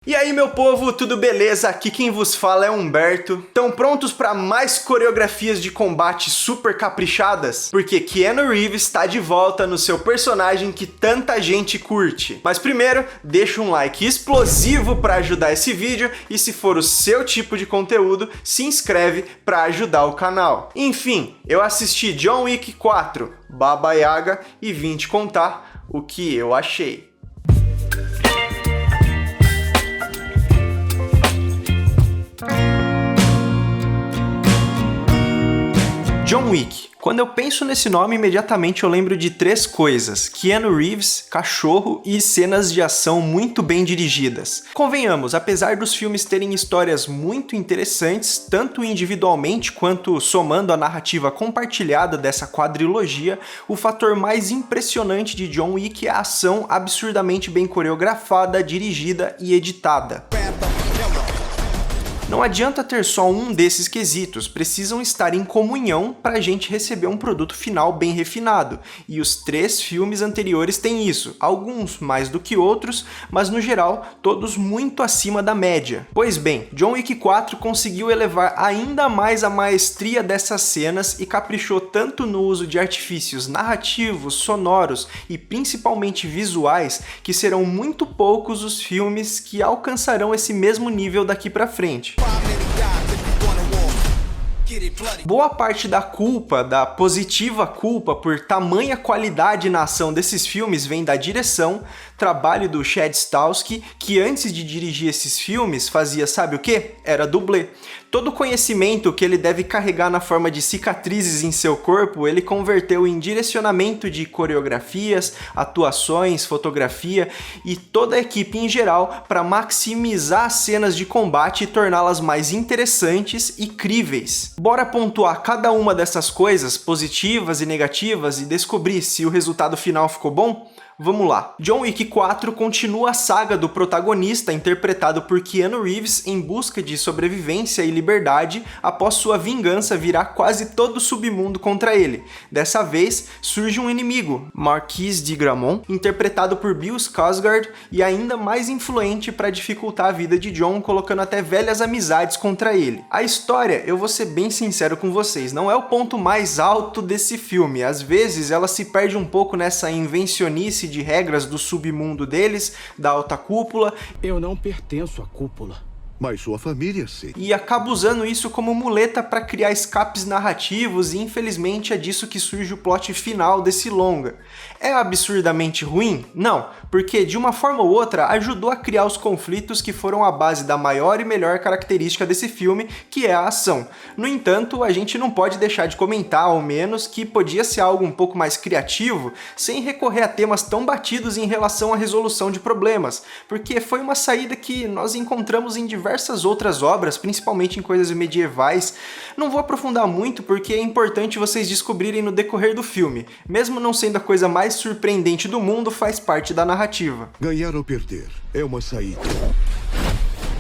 E aí, meu povo, tudo beleza? Aqui quem vos fala é Humberto. Estão prontos para mais coreografias de combate super caprichadas? Porque Keanu Reeves está de volta no seu personagem que tanta gente curte. Mas primeiro, deixa um like explosivo para ajudar esse vídeo e se for o seu tipo de conteúdo, se inscreve para ajudar o canal. Enfim, eu assisti John Wick 4, Baba Yaga e vim te contar o que eu achei. John Wick. Quando eu penso nesse nome, imediatamente eu lembro de três coisas: Keanu Reeves, cachorro e cenas de ação muito bem dirigidas. Convenhamos, apesar dos filmes terem histórias muito interessantes, tanto individualmente quanto somando a narrativa compartilhada dessa quadrilogia, o fator mais impressionante de John Wick é a ação absurdamente bem coreografada, dirigida e editada. Não adianta ter só um desses quesitos, precisam estar em comunhão para a gente receber um produto final bem refinado. E os três filmes anteriores têm isso, alguns mais do que outros, mas no geral, todos muito acima da média. Pois bem, John Wick 4 conseguiu elevar ainda mais a maestria dessas cenas e caprichou tanto no uso de artifícios narrativos, sonoros e principalmente visuais, que serão muito poucos os filmes que alcançarão esse mesmo nível daqui pra frente. Boa parte da culpa, da positiva culpa por tamanha qualidade na ação desses filmes vem da direção, trabalho do Chad Stahelski, que antes de dirigir esses filmes fazia sabe o quê? Era dublê. Todo o conhecimento que ele deve carregar na forma de cicatrizes em seu corpo, ele converteu em direcionamento de coreografias, atuações, fotografia e toda a equipe em geral para maximizar as cenas de combate e torná-las mais interessantes e críveis. Bora pontuar cada uma dessas coisas, positivas e negativas, e descobrir se o resultado final ficou bom? Vamos lá. John Wick 4 continua a saga do protagonista interpretado por Keanu Reeves em busca de sobrevivência e liberdade após sua vingança virar quase todo o submundo contra ele. Dessa vez, surge um inimigo, Marquis de Gramont, interpretado por Bill Skarsgård e ainda mais influente para dificultar a vida de John, colocando até velhas amizades contra ele. A história, eu vou ser bem sincero com vocês, não é o ponto mais alto desse filme. Às vezes ela se perde um pouco nessa invencionice de regras do submundo deles, da alta cúpula. Eu não pertenço à cúpula. Mas sua família sim. E acaba usando isso como muleta para criar escapes narrativos e infelizmente é disso que surge o plot final desse longa. É absurdamente ruim? Não, porque de uma forma ou outra ajudou a criar os conflitos que foram a base da maior e melhor característica desse filme, que é a ação. No entanto, a gente não pode deixar de comentar, ao menos, que podia ser algo um pouco mais criativo, sem recorrer a temas tão batidos em relação à resolução de problemas, porque foi uma saída que nós encontramos em diversas outras obras, principalmente em coisas medievais. Não vou aprofundar muito porque é importante vocês descobrirem no decorrer do filme. Mesmo não sendo a coisa mais surpreendente do mundo, faz parte da narrativa. Ganhar ou perder é uma saída.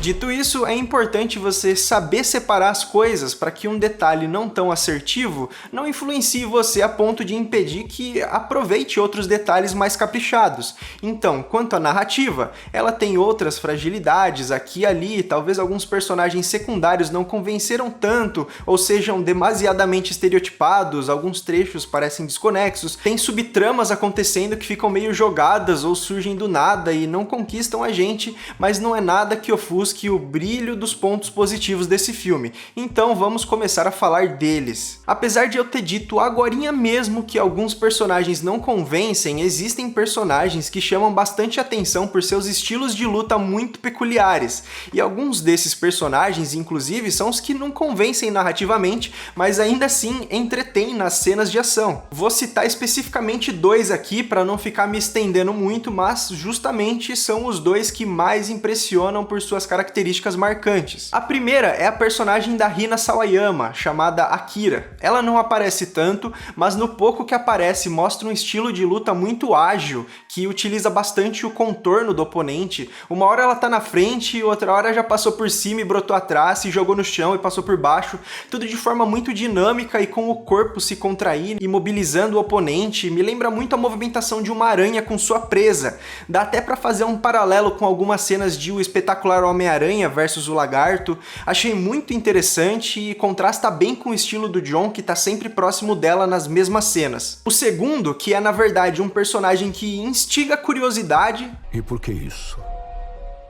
Dito isso, é importante você saber separar as coisas para que um detalhe não tão assertivo não influencie você a ponto de impedir que aproveite outros detalhes mais caprichados. Então, quanto à narrativa, ela tem outras fragilidades aqui e ali, talvez alguns personagens secundários não convenceram tanto ou sejam demasiadamente estereotipados, alguns trechos parecem desconexos, tem subtramas acontecendo que ficam meio jogadas ou surgem do nada e não conquistam a gente, mas não é nada que ofusque o brilho dos pontos positivos desse filme. Então vamos começar a falar deles. Apesar de eu ter dito agorinha mesmo que alguns personagens não convencem, existem personagens que chamam bastante atenção por seus estilos de luta muito peculiares. E alguns desses personagens, inclusive, são os que não convencem narrativamente, mas ainda assim entretêm nas cenas de ação. Vou citar especificamente dois aqui para não ficar me estendendo muito, mas justamente são os dois que mais impressionam por suas características características marcantes. A primeira é a personagem da Rina Sawayama, chamada Akira. Ela não aparece tanto, mas no pouco que aparece mostra um estilo de luta muito ágil, que utiliza bastante o contorno do oponente. Uma hora ela tá na frente, outra hora já passou por cima e brotou atrás, se jogou no chão e passou por baixo, tudo de forma muito dinâmica e com o corpo se contraindo, imobilizando o oponente. Me lembra muito a movimentação de uma aranha com sua presa. Dá até pra fazer um paralelo com algumas cenas de O Espetacular Homem-Aranha versus o Lagarto. Achei muito interessante e contrasta bem com o estilo do John, que tá sempre próximo dela nas mesmas cenas. O segundo, que é na verdade um personagem que instiga a curiosidade. E por que isso?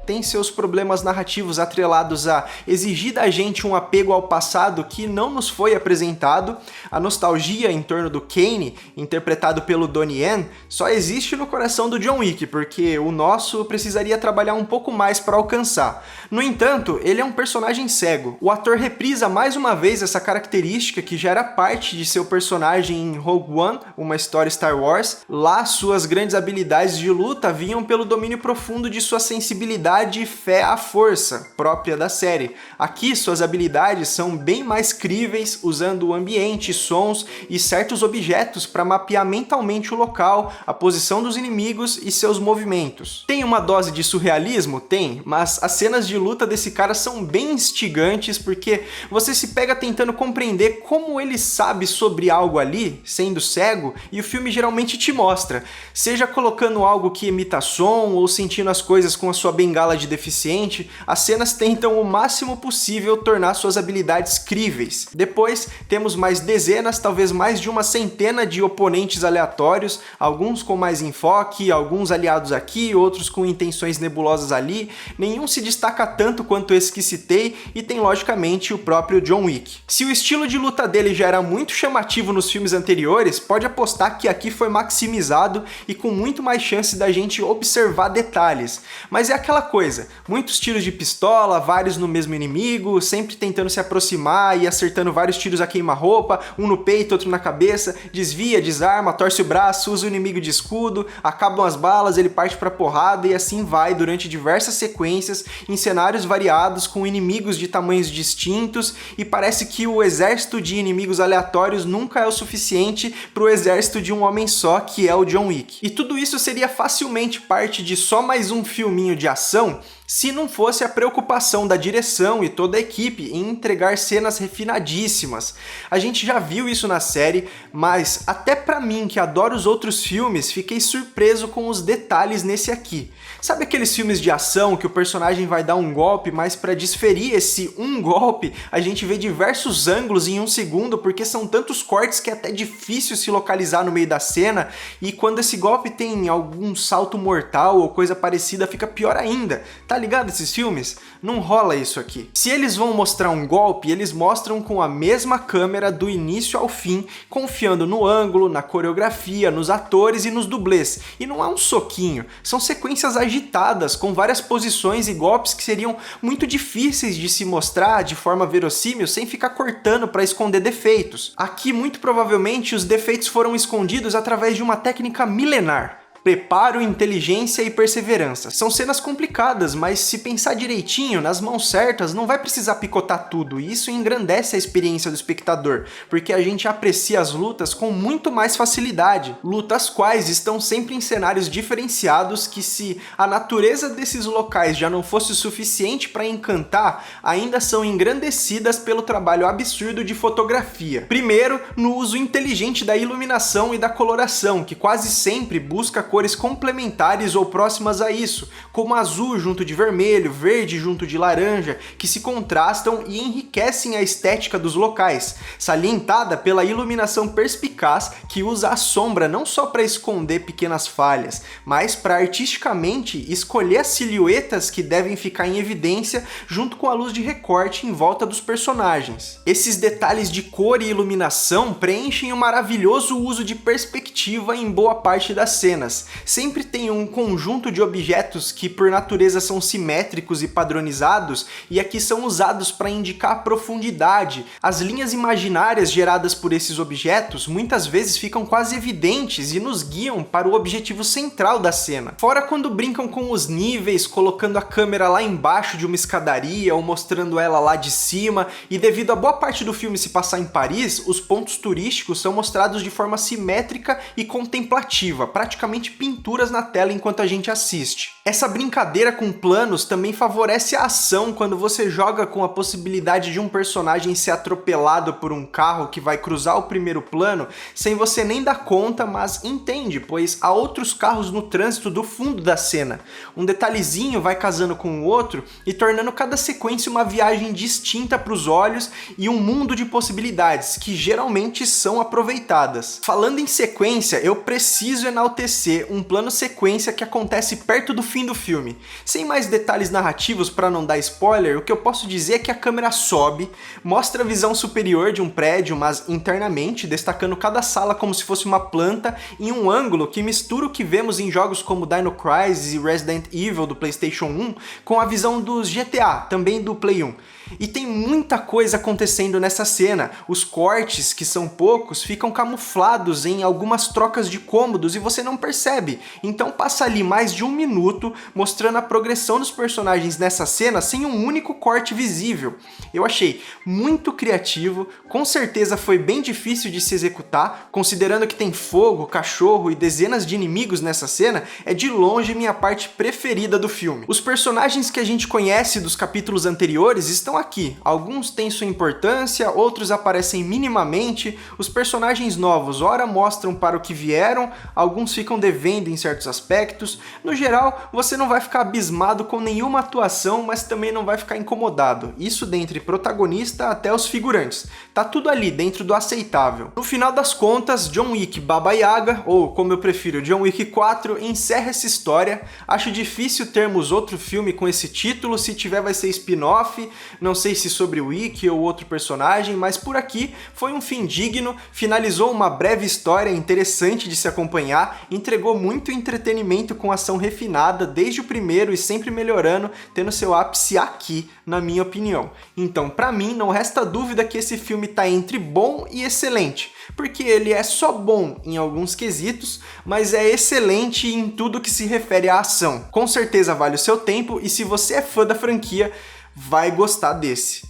Tem seus problemas narrativos atrelados a exigir da gente um apego ao passado que não nos foi apresentado. A nostalgia em torno do Kane, interpretado pelo Donnie Yen, só existe no coração do John Wick, porque o nosso precisaria trabalhar um pouco mais para alcançar. No entanto, ele é um personagem cego. O ator reprisa mais uma vez essa característica que já era parte de seu personagem em Rogue One, uma história Star Wars. Lá, suas grandes habilidades de luta vinham pelo domínio profundo de sua sensibilidade e fé à força, própria da série. Aqui, suas habilidades são bem mais críveis, usando o ambiente, sons e certos objetos para mapear mentalmente o local, a posição dos inimigos e seus movimentos. Tem uma dose de surrealismo? Tem, mas as cenas de luta desse cara são bem instigantes, porque você se pega tentando compreender como ele sabe sobre algo ali, sendo cego, e o filme geralmente te mostra, seja colocando algo que emita som ou sentindo as coisas com a sua bengala de deficiente. As cenas tentam o máximo possível tornar suas habilidades críveis. Depois, temos mais dezenas, talvez mais de uma centena de oponentes aleatórios, alguns com mais enfoque, alguns aliados aqui, outros com intenções nebulosas ali. Nenhum se destaca tanto quanto esse que citei, e tem logicamente o próprio John Wick. Se o estilo de luta dele já era muito chamativo nos filmes anteriores, pode apostar que aqui foi maximizado e com muito mais chance da gente observar detalhes. Mas é aquela coisa, muitos tiros de pistola, vários no mesmo inimigo, sempre tentando se aproximar e acertando vários tiros a queima-roupa, um no peito, outro na cabeça, desvia, desarma, torce o braço, usa o inimigo de escudo, acabam as balas, ele parte pra porrada e assim vai durante diversas sequências, em cenários variados, com inimigos de tamanhos distintos, e parece que o exército de inimigos aleatórios nunca é o suficiente pro exército de um homem só, que é o John Wick. E tudo isso seria facilmente parte de só mais um filminho de ação, se não fosse a preocupação da direção e toda a equipe em entregar cenas refinadíssimas. A gente já viu isso na série, mas até pra mim, que adoro os outros filmes, fiquei surpreso com os detalhes nesse aqui. Sabe aqueles filmes de ação que o personagem vai dar um golpe, mas para desferir esse um golpe, a gente vê diversos ângulos em um segundo, porque são tantos cortes que é até difícil se localizar no meio da cena, e quando esse golpe tem algum salto mortal ou coisa parecida, fica pior ainda. Tá ligado esses filmes? Não rola isso aqui. Se eles vão mostrar um golpe, eles mostram com a mesma câmera do início ao fim, confiando no ângulo, na coreografia, nos atores e nos dublês. E não é um soquinho, são sequências agitadas, com várias posições e golpes que seriam muito difíceis de se mostrar de forma verossímil sem ficar cortando para esconder defeitos. Aqui, muito provavelmente, os defeitos foram escondidos através de uma técnica milenar. Preparo, inteligência e perseverança. São cenas complicadas, mas se pensar direitinho, nas mãos certas, não vai precisar picotar tudo, e isso engrandece a experiência do espectador, porque a gente aprecia as lutas com muito mais facilidade. Lutas quais estão sempre em cenários diferenciados que, se a natureza desses locais já não fosse o suficiente para encantar, ainda são engrandecidas pelo trabalho absurdo de fotografia. Primeiro, no uso inteligente da iluminação e da coloração, que quase sempre busca cores complementares ou próximas a isso, como azul junto de vermelho, verde junto de laranja, que se contrastam e enriquecem a estética dos locais, salientada pela iluminação perspicaz que usa a sombra não só para esconder pequenas falhas, mas para artisticamente escolher as silhuetas que devem ficar em evidência junto com a luz de recorte em volta dos personagens. Esses detalhes de cor e iluminação preenchem o maravilhoso uso de perspectiva em boa parte das cenas, cenas. Sempre tem um conjunto de objetos que por natureza são simétricos e padronizados e aqui são usados para indicar profundidade. As linhas imaginárias geradas por esses objetos muitas vezes ficam quase evidentes e nos guiam para o objetivo central da cena. Fora quando brincam com os níveis, colocando a câmera lá embaixo de uma escadaria ou mostrando ela lá de cima, e devido a boa parte do filme se passar em Paris, os pontos turísticos são mostrados de forma simétrica e contemplativa, praticamente pinturas na tela enquanto a gente assiste. Essa brincadeira com planos também favorece a ação quando você joga com a possibilidade de um personagem ser atropelado por um carro que vai cruzar o primeiro plano sem você nem dar conta, mas entende, pois há outros carros no trânsito do fundo da cena. Um detalhezinho vai casando com o outro e tornando cada sequência uma viagem distinta para os olhos e um mundo de possibilidades que geralmente são aproveitadas. Falando em sequência, eu preciso enaltecer um plano sequência que acontece perto do fim do filme. Sem mais detalhes narrativos para não dar spoiler, o que eu posso dizer é que a câmera sobe, mostra a visão superior de um prédio, mas internamente, destacando cada sala como se fosse uma planta, em um ângulo que mistura o que vemos em jogos como Dino Crisis e Resident Evil do PlayStation 1 com a visão dos GTA, também do Play 1. E tem muita coisa acontecendo nessa cena. Os cortes, que são poucos, ficam camuflados em algumas trocas de cômodos e você não percebe. Então passa ali mais de 1 minuto mostrando a progressão dos personagens nessa cena sem um único corte visível. Eu achei muito criativo, com certeza foi bem difícil de se executar, considerando que tem fogo, cachorro e dezenas de inimigos nessa cena, é de longe minha parte preferida do filme. Os personagens que a gente conhece dos capítulos anteriores estão aqui. Alguns têm sua importância, outros aparecem minimamente. Os personagens novos ora mostram para o que vieram, alguns ficam devendo em certos aspectos. No geral, você não vai ficar abismado com nenhuma atuação, mas também não vai ficar incomodado. Isso dentre protagonista até os figurantes. Tá tudo ali dentro do aceitável. No final das contas, John Wick Baba Yaga, ou como eu prefiro, John Wick 4, encerra essa história. Acho difícil termos outro filme com esse título, se tiver vai ser spin-off. Não sei se sobre o Wick ou outro personagem, mas por aqui foi um fim digno, finalizou uma breve história interessante de se acompanhar, entregou muito entretenimento com ação refinada desde o primeiro e sempre melhorando, tendo seu ápice aqui, na minha opinião. Então, pra mim, não resta dúvida que esse filme tá entre bom e excelente, porque ele é só bom em alguns quesitos, mas é excelente em tudo que se refere à ação. Com certeza vale o seu tempo e se você é fã da franquia, vai gostar desse.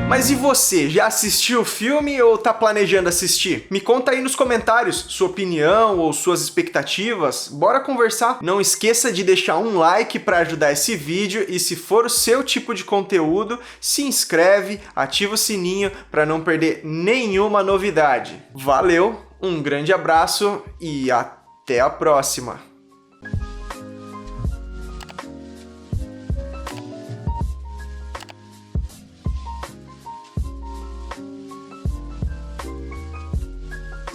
Mas e você, já assistiu o filme ou tá planejando assistir? Me conta aí nos comentários sua opinião ou suas expectativas, bora conversar. Não esqueça de deixar um like para ajudar esse vídeo e se for o seu tipo de conteúdo, se inscreve, ativa o sininho para não perder nenhuma novidade. Valeu, um grande abraço e até a próxima!